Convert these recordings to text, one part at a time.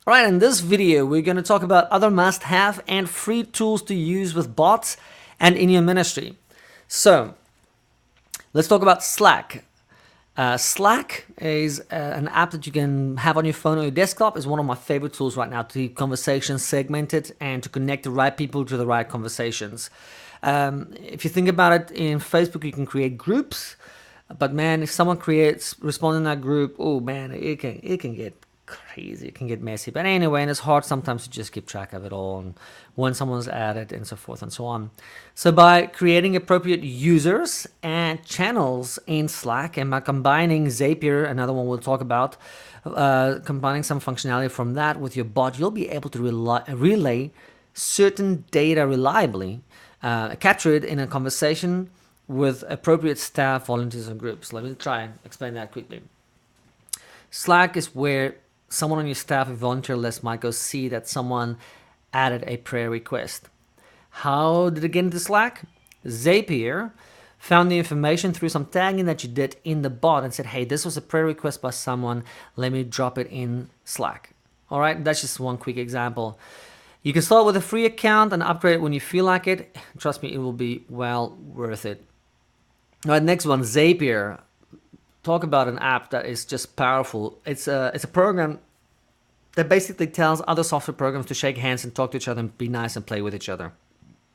Alright, in this video we're going to talk about other must-have and free tools to use with bots and in your ministry. So, let's talk about Slack. Slack is an app that you can have on your phone or your desktop. It's one of my favorite tools right now to keep conversations segmented and to connect the right people to the right conversations. If you think about it, in Facebook you can create groups, but man, if someone responds in that group, oh man, it can get crazy, it can get messy. But anyway, and it's hard sometimes to just keep track of it all and when someone's added and so forth and so on. So by creating appropriate users and channels in Slack, and by combining Zapier, another one we'll talk about, combining some functionality from that with your bot, you'll be able to relay certain data reliably, capture it in a conversation with appropriate staff, volunteers, and groups. Let me try and explain that quickly. Slack is where someone on your staff or volunteer list might go see that someone added a prayer request. How did it get into Slack? Zapier found the information through some tagging that you did in the bot and said, hey, this was a prayer request by someone, let me drop it in Slack. All right, that's just one quick example. You can start with a free account and upgrade it when you feel like it. Trust me, it will be well worth it. All right, next one, Zapier. Talk about an app that is just powerful. It's a program that basically tells other software programs to shake hands and talk to each other and be nice and play with each other.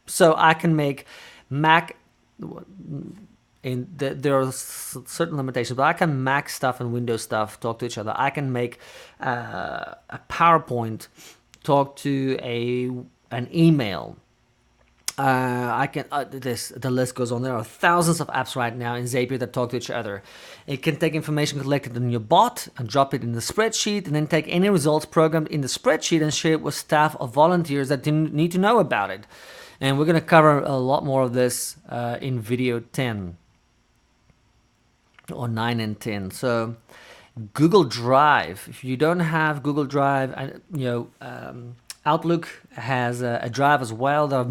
So I can make Mac, there are certain limitations, but I can Mac stuff and Windows stuff talk to each other. I can make a PowerPoint talk to an email. I can the list goes on. There are thousands of apps right now in Zapier that talk to each other. It can take information collected in your bot and drop it in the spreadsheet, and then take any results programmed in the spreadsheet and share it with staff or volunteers that didn't need to know about it. And we're going to cover a lot more of this in video 10 or 9 and 10. So Google Drive. If you don't have Google Drive, Outlook has a drive as well. There are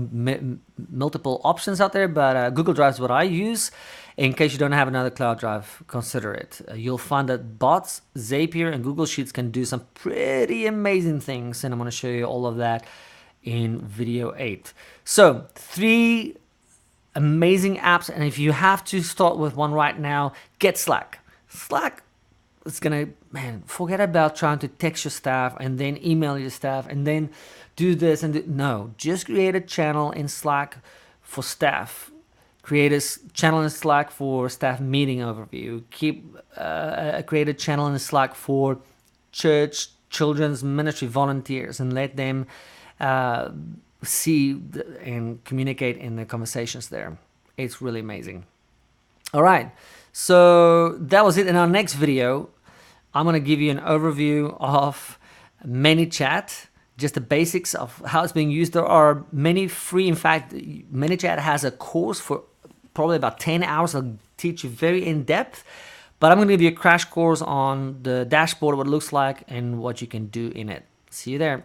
multiple options out there, but Google Drive is what I use. In case you don't have another cloud drive, consider it. You'll find that bots, Zapier, and Google Sheets can do some pretty amazing things, and I'm going to show you all of that in video 8. So, 3 amazing apps, and if you have to start with one right now, get Slack. Slack, it's gonna, forget about trying to text your staff and then email your staff and then do this and no, just create a channel in Slack for staff. Create a channel in Slack for staff meeting overview. Create a channel in Slack for church, children's ministry volunteers, and let them see and communicate in the conversations there. It's really amazing. All right, so that was it. In our next video, I'm going to give you an overview of ManyChat, just the basics of how it's being used. There are many free. In fact, ManyChat has a course for probably about 10 hours. I'll teach you very in depth, but I'm going to give you a crash course on the dashboard, what it looks like, and what you can do in it. See you there.